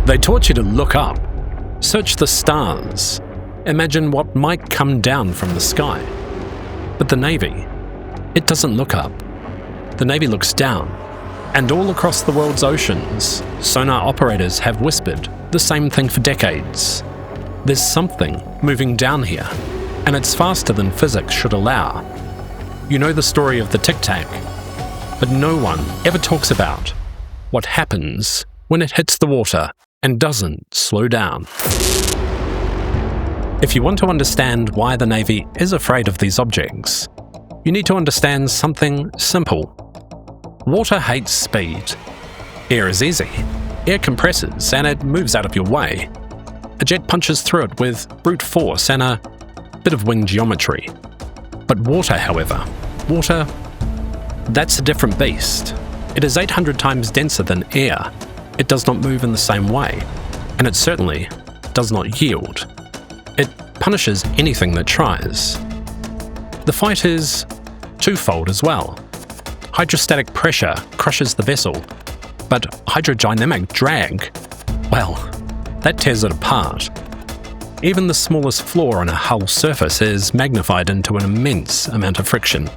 They taught you to look up, search the stars, imagine what might come down from the sky. But the Navy, it doesn't look up. The Navy looks down. And all across the world's oceans, sonar operators have whispered the same thing for decades. There's something moving down here, and it's faster than physics should allow. You know the story of the tic-tac, but no one ever talks about what happens when it hits the water and doesn't slow down. If you want to understand why the Navy is afraid of these objects, you need to understand something simple. Water hates speed. Air is easy. Air compresses and it moves out of your way. A jet punches through it with brute force and a bit of wing geometry. But water, however, that's a different beast. It is 800 times denser than air. It does not move in the same way, and it certainly does not yield. It punishes anything that tries. The fight is twofold as well. Hydrostatic pressure crushes the vessel, but hydrodynamic drag, well, that tears it apart. Even the smallest flaw on a hull surface is magnified into an immense amount of friction.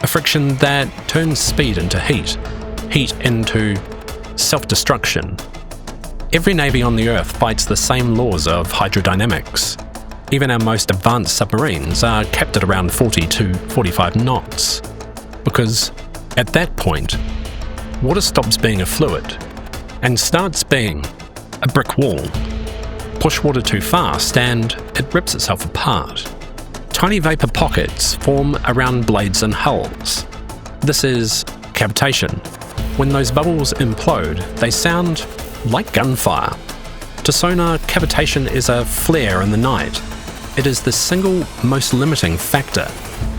A friction that turns speed into heat, heat into self-destruction. Every navy on the Earth fights the same laws of hydrodynamics. Even our most advanced submarines are capped at around 40 to 45 knots. Because at that point, water stops being a fluid and starts being a brick wall. Push water too fast and it rips itself apart. Tiny vapour pockets form around blades and hulls. This is cavitation. When those bubbles implode, they sound like gunfire. To sonar, cavitation is a flare in the night. It is the single most limiting factor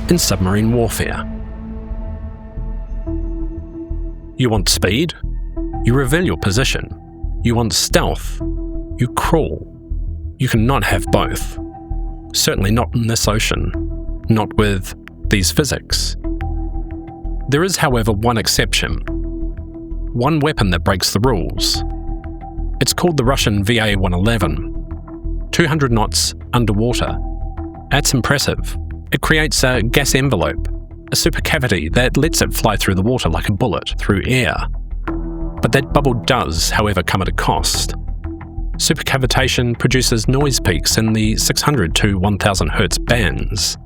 in submarine warfare. You want speed? You reveal your position. You want stealth? You crawl. You cannot have both. Certainly not in this ocean. Not with these physics. There is, however, one exception. One weapon that breaks the rules. It's called the Russian VA-111. 200 knots underwater. That's impressive. It creates a gas envelope, a supercavity that lets it fly through the water like a bullet through air. But that bubble does, however, come at a cost. Supercavitation produces noise peaks in the 600 to 1000 Hz bands.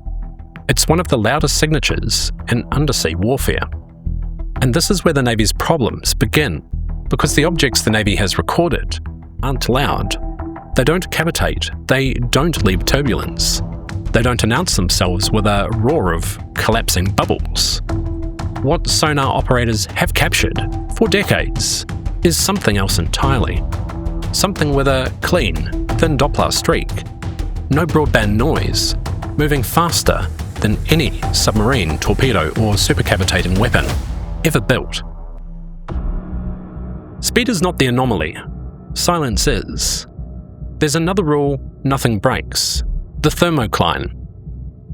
It's one of the loudest signatures in undersea warfare. And this is where the Navy's problems begin, because the objects the Navy has recorded aren't loud. They don't cavitate, they don't leave turbulence. They don't announce themselves with a roar of collapsing bubbles. What sonar operators have captured for decades is something else entirely. Something with a clean, thin Doppler streak. No broadband noise, moving faster than any submarine, torpedo or supercavitating weapon ever built. Speed is not the anomaly. Silence is. There's another rule nothing breaks. The Thermocline.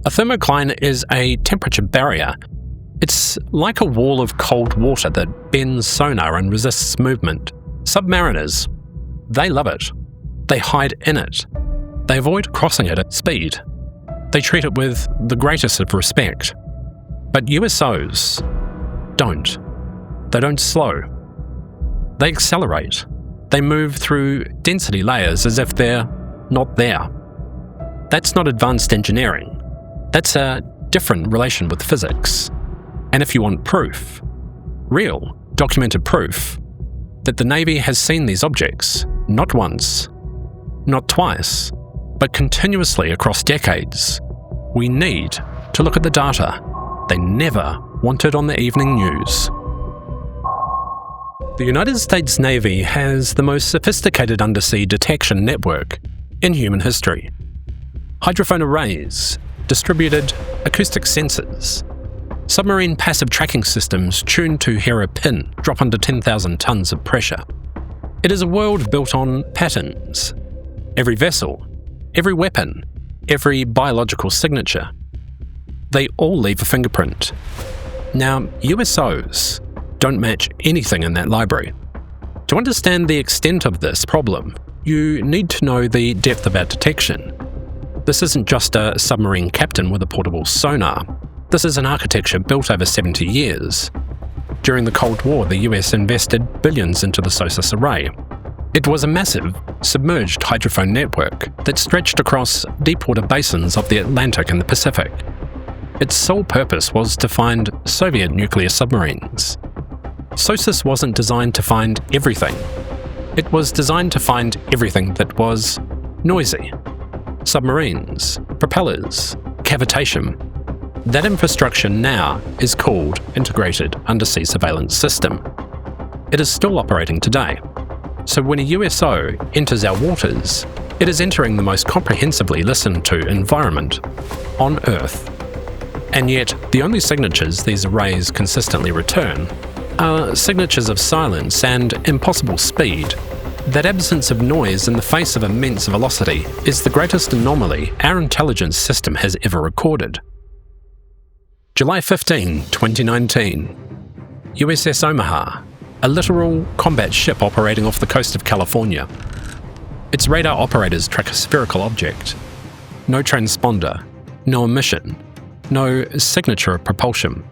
A thermocline is a temperature barrier. It's like a wall of cold water that bends sonar and resists movement. Submariners, they love it. They hide in it. They avoid crossing it at speed. They treat it with the greatest of respect. But USOs don't. They don't slow. They accelerate. They move through density layers as if they're not there. That's not advanced engineering. That's a different relation with physics. And if you want proof, real, documented proof, that the Navy has seen these objects, not once, not twice, but continuously across decades, we need to look at the data they never wanted on the evening news. The United States Navy has the most sophisticated undersea detection network in human history. Hydrophone arrays, distributed acoustic sensors, submarine passive tracking systems tuned to hear a pin drop under 10,000 tons of pressure. It is a world built on patterns. Every vessel, every weapon, every biological signature. They all leave a fingerprint. Now, USOs don't match anything in that library. To understand the extent of this problem, you need to know the depth of our detection. This isn't just a submarine captain with a portable sonar. This is an architecture built over 70 years. During the Cold War, the US invested billions into the SOSUS array. It was a massive, submerged hydrophone network that stretched across deepwater basins of the Atlantic and the Pacific. Its sole purpose was to find Soviet nuclear submarines. SOSUS wasn't designed to find everything. It was designed to find everything that was noisy. Submarines, propellers, cavitation. That infrastructure now is called Integrated Undersea Surveillance System. It is still operating today. So when a USO enters our waters, it is entering the most comprehensively listened to environment on Earth. And yet, the only signatures these arrays consistently return are signatures of silence and impossible speed. That absence of noise in the face of immense velocity is the greatest anomaly our intelligence system has ever recorded. July 15, 2019. USS Omaha, a literal combat ship operating off the coast of California. Its radar operators track a spherical object. No transponder, no emission, no signature of propulsion.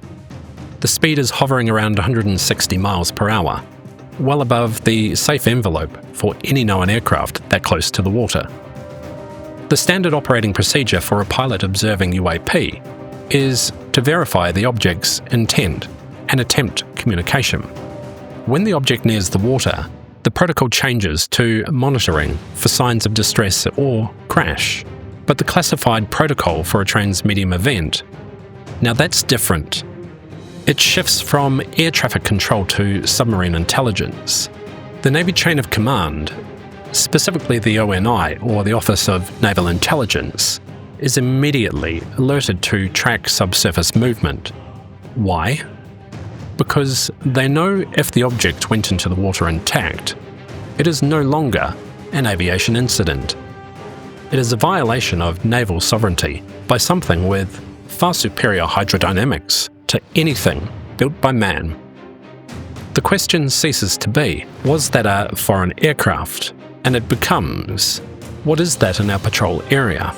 The speed is hovering around 160 miles per hour, well above the safe envelope for any known aircraft that close to the water. The standard operating procedure for a pilot observing UAP is to verify the object's intent and attempt communication. When the object nears the water, the protocol changes to monitoring for signs of distress or crash, but the classified protocol for a transmedium event, now that's different. It shifts from air traffic control to submarine intelligence. The Navy Chain of Command, specifically the ONI, or the Office of Naval Intelligence, is immediately alerted to track subsurface movement. Why? Because they know if the object went into the water intact, it is no longer an aviation incident. It is a violation of naval sovereignty by something with far superior hydrodynamics to anything built by man. The question ceases to be, was that a foreign aircraft? And it becomes, what is that in our patrol area?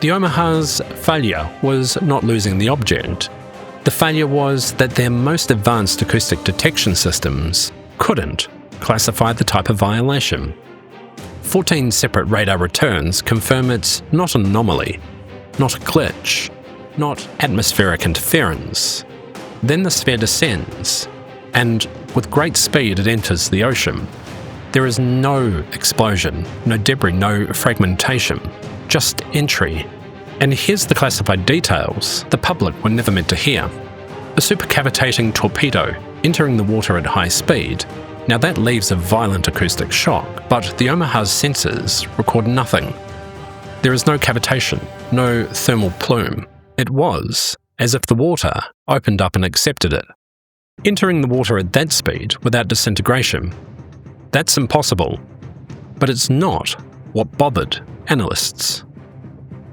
The Omaha's failure was not losing the object. The failure was that their most advanced acoustic detection systems couldn't classify the type of violation. 14 separate radar returns confirm it's not an anomaly, not a glitch, not atmospheric interference. Then the sphere descends, and with great speed it enters the ocean. There is no explosion, no debris, no fragmentation, just entry. And here's the classified details the public were never meant to hear. A supercavitating torpedo entering the water at high speed. Now that leaves a violent acoustic shock, but the Omaha's sensors record nothing. There is no cavitation, no thermal plume. It was as if the water opened up and accepted it. Entering the water at that speed without disintegration, that's impossible. But it's not what bothered analysts.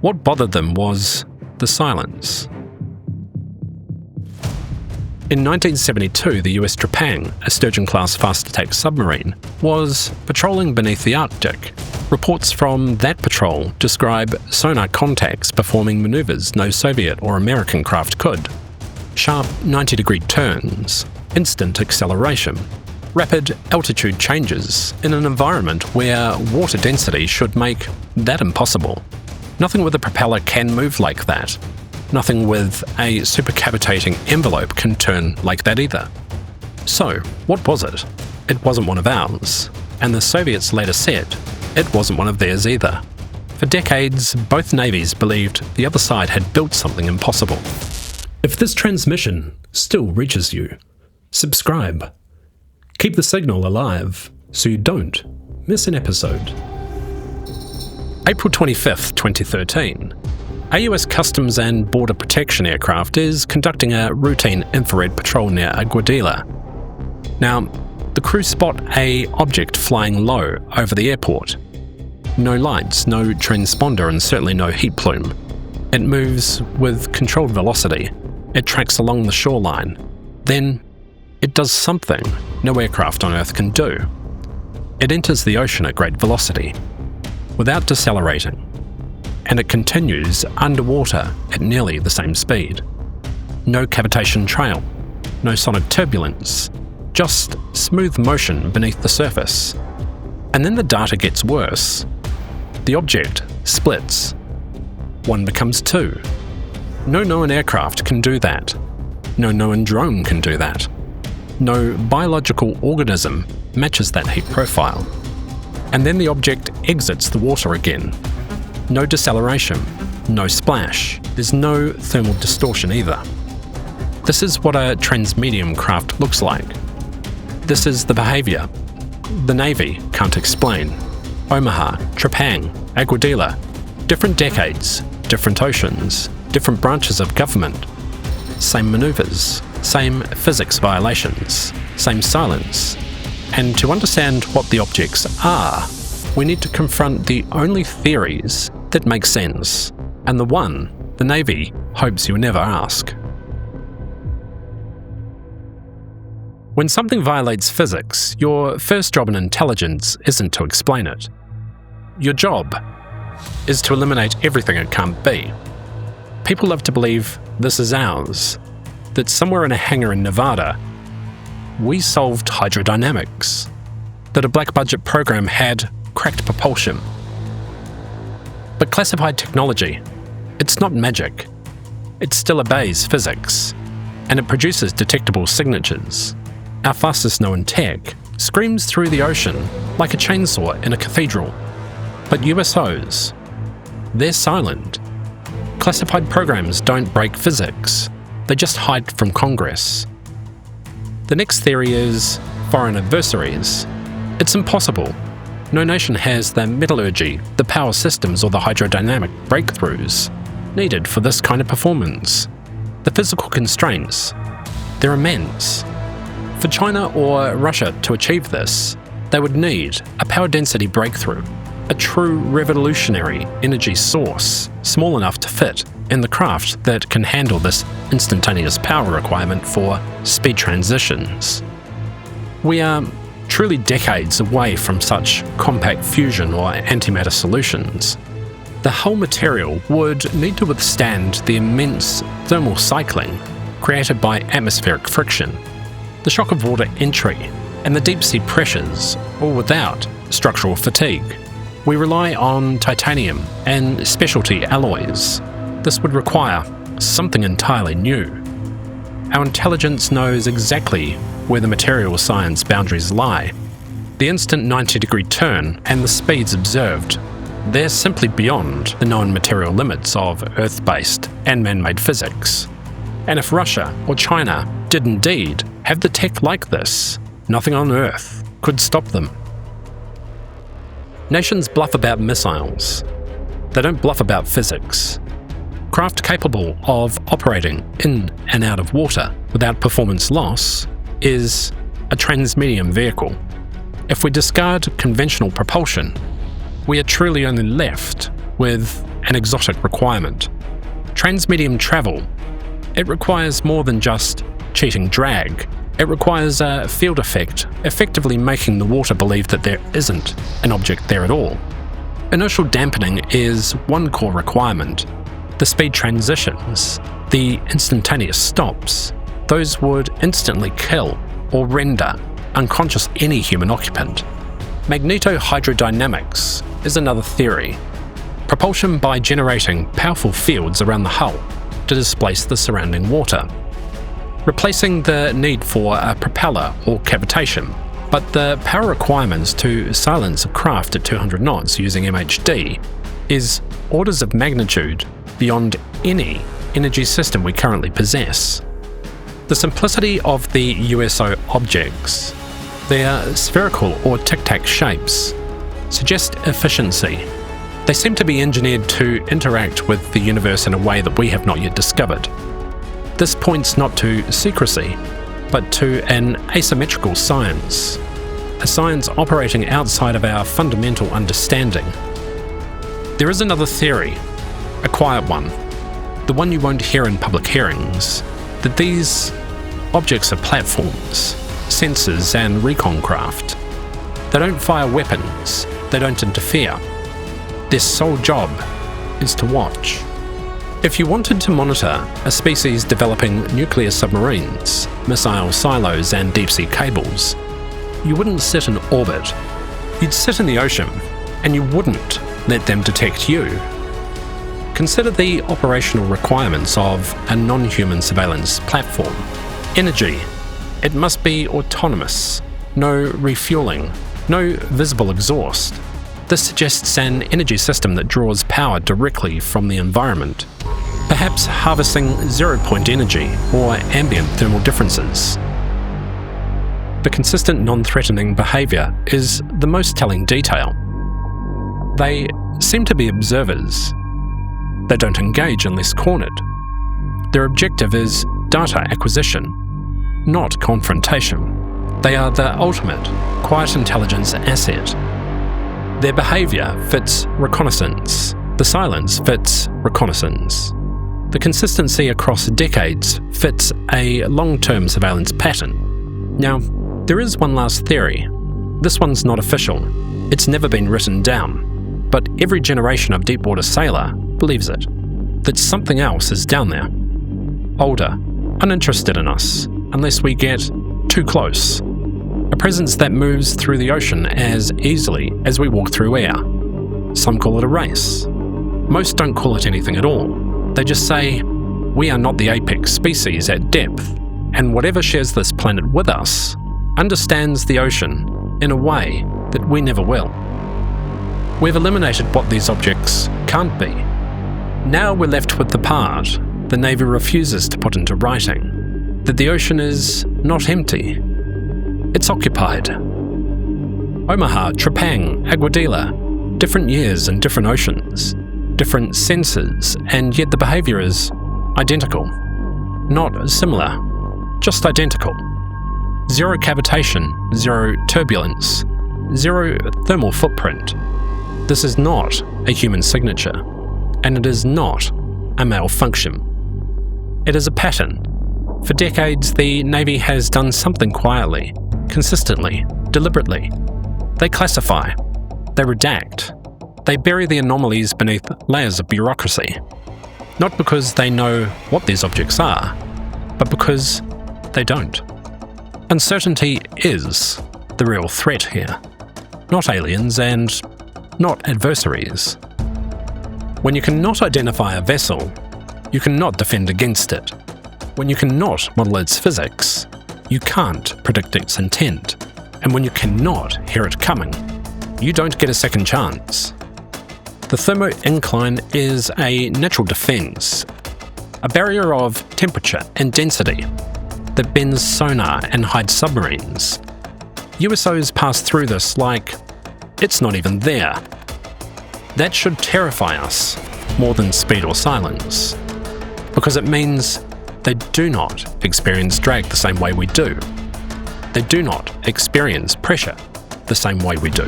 What bothered them was the silence. In 1972, the US Trepang, a Sturgeon-class fast-attack submarine, was patrolling beneath the Arctic. Reports from that patrol describe sonar contacts performing maneuvers no Soviet or American craft could. Sharp 90-degree turns, instant acceleration, rapid altitude changes in an environment where water density should make that impossible. Nothing with a propeller can move like that. Nothing with a supercavitating envelope can turn like that either. So, what was it? It wasn't one of ours, and the Soviets later said it wasn't one of theirs either. For decades, both navies believed the other side had built something impossible. If this transmission still reaches you, subscribe. Keep the signal alive so you don't miss an episode. April 25th, 2013. A US Customs and Border Protection aircraft is conducting a routine infrared patrol near Aguadilla. Now, the crew spot an object flying low over the airport. No lights, no transponder, and certainly no heat plume. It moves with controlled velocity. It tracks along the shoreline. Then, It does something no aircraft on Earth can do. It enters the ocean at great velocity, without decelerating, and it continues underwater at nearly the same speed. No cavitation trail, no sonic turbulence, just smooth motion beneath the surface. And then the data gets worse. The object splits. One becomes two. No known aircraft can do that. No known drone can do that. No biological organism matches that heat profile. And then the object exits the water again. No deceleration, no splash. There's no thermal distortion either. This is what a transmedium craft looks like. This is the behaviour the Navy can't explain. Omaha, Trepang, Aguadilla, different decades, different oceans, different branches of government. Same manoeuvres, same physics violations, same silence. And to understand what the objects are, we need to confront the only theories that make sense, and the one the Navy hopes you never ask. When something violates physics, your first job in intelligence isn't to explain it. Your job is to eliminate everything it can't be. People love to believe this is ours, that somewhere in a hangar in Nevada, we solved hydrodynamics, that a black budget program had cracked propulsion. But classified technology, it's not magic. It still obeys physics, and it produces detectable signatures. Our fastest known tech screams through the ocean like a chainsaw in a cathedral. But USOs, they're silent. Classified programs don't break physics, they just hide from Congress. The next theory is foreign adversaries. It's impossible. No nation has the metallurgy, the power systems, or the hydrodynamic breakthroughs needed for this kind of performance. The physical constraints, they're immense. For China or Russia to achieve this, they would need a power density breakthrough, a true revolutionary energy source, small enough to fit in the craft that can handle this instantaneous power requirement for speed transitions. We are truly decades away from such compact fusion or antimatter solutions. The hull material would need to withstand the immense thermal cycling created by atmospheric friction, the shock of water entry, and the deep sea pressures, all without structural fatigue. We rely on titanium and specialty alloys. This would require something entirely new. Our intelligence knows exactly where the material science boundaries lie. The instant 90-degree turn and the speeds observed, they're simply beyond the known material limits of Earth-based and man-made physics. And if Russia or China did indeed have the tech like this, nothing on Earth could stop them. Nations bluff about missiles. They don't bluff about physics. Craft capable of operating in and out of water without performance loss is a transmedium vehicle. If we discard conventional propulsion, we are truly only left with an exotic requirement. Transmedium travel, it requires more than just cheating drag. It requires a field effect, effectively making the water believe that there isn't an object there at all. Inertial dampening is one core requirement. The speed transitions, the instantaneous stops, those would instantly kill or render unconscious any human occupant. Magnetohydrodynamics is another theory. Propulsion by generating powerful fields around the hull to displace the surrounding water, replacing the need for a propeller or cavitation. But the power requirements to silence a craft at 200 knots using MHD is orders of magnitude beyond any energy system we currently possess. The simplicity of the USO objects, their spherical or tic-tac shapes, suggest efficiency. They seem to be engineered to interact with the universe in a way that we have not yet discovered. This points not to secrecy, but to an asymmetrical science, a science operating outside of our fundamental understanding. There is another theory, a quiet one, the one you won't hear in public hearings, that these Objects are platforms, sensors and recon craft. They don't fire weapons, they don't interfere. Their sole job is to watch. If you wanted to monitor a species developing nuclear submarines, missile silos and deep-sea cables, you wouldn't sit in orbit. You'd sit in the ocean, and you wouldn't let them detect you. Consider the operational requirements of a non-human surveillance platform. Energy. It must be autonomous. No refueling. No visible exhaust. This suggests an energy system that draws power directly from the environment, perhaps harvesting zero-point energy or ambient thermal differences. The consistent non-threatening behaviour is the most telling detail. They seem to be observers. They don't engage unless cornered. Their objective is data acquisition, not confrontation. They are the ultimate quiet intelligence asset. Their behaviour fits reconnaissance. The silence fits reconnaissance. The consistency across decades fits a long-term surveillance pattern. Now, there is one last theory. This one's not official. It's never been written down. But every generation of deepwater sailor believes it. That something else is down there. Older, uninterested in us, unless we get too close. A presence that moves through the ocean as easily as we walk through air. Some call it a race. Most don't call it anything at all. They just say, we are not the apex species at depth, and whatever shares this planet with us understands the ocean in a way that we never will. We've eliminated what these objects can't be. Now we're left with the part the Navy refuses to put into writing, that the ocean is not empty. It's occupied. Omaha, Trepang, Aguadilla, different years and different oceans, different sensors, and yet the behaviour is identical. Not similar, just identical. Zero cavitation, zero turbulence, zero thermal footprint. This is not a human signature, and it is not a malfunction. It is a pattern. For decades, the Navy has done something quietly, consistently, deliberately. They classify, they redact, they bury the anomalies beneath layers of bureaucracy. Not because they know what these objects are, but because they don't. Uncertainty is the real threat here, not aliens and not adversaries. When you cannot identify a vessel, you cannot defend against it. When you cannot model its physics, you can't predict its intent. And when you cannot hear it coming, you don't get a second chance. The thermocline is a natural defense, a barrier of temperature and density that bends sonar and hides submarines. USOs pass through this like it's not even there. That should terrify us more than speed or silence, because it means they do not experience drag the same way we do. They do not experience pressure the same way we do.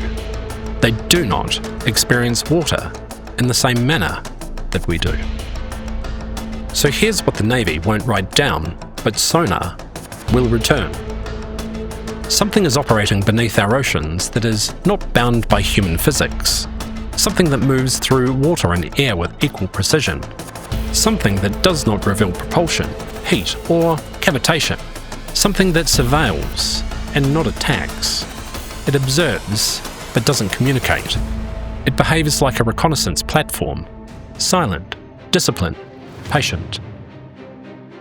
They do not experience water in the same manner that we do. So here's what the Navy won't write down, but sonar will return. Something is operating beneath our oceans that is not bound by human physics. Something that moves through water and air with equal precision. Something that does not reveal propulsion, heat, or cavitation. Something that surveils and not attacks. It observes but doesn't communicate. It behaves like a reconnaissance platform. Silent, disciplined, patient.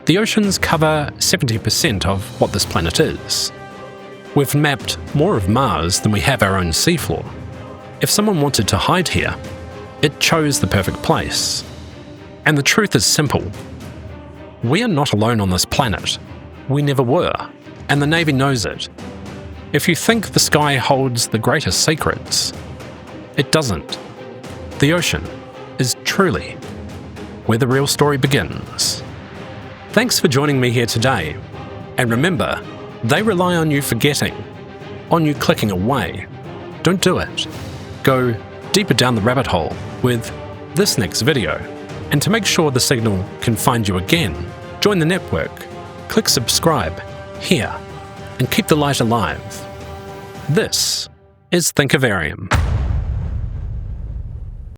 The oceans cover 70% of what this planet is. We've mapped more of Mars than we have our own seafloor. If someone wanted to hide here, it chose the perfect place. And the truth is simple. We are not alone on this planet. We never were, and the Navy knows it. If you think the sky holds the greatest secrets, it doesn't. The ocean is truly where the real story begins. Thanks for joining me here today. And remember, they rely on you forgetting, on you clicking away. Don't do it. Go deeper down the rabbit hole with this next video. And to make sure the signal can find you again, join the network, click subscribe, here, and keep the light alive. This is Thinkavarium.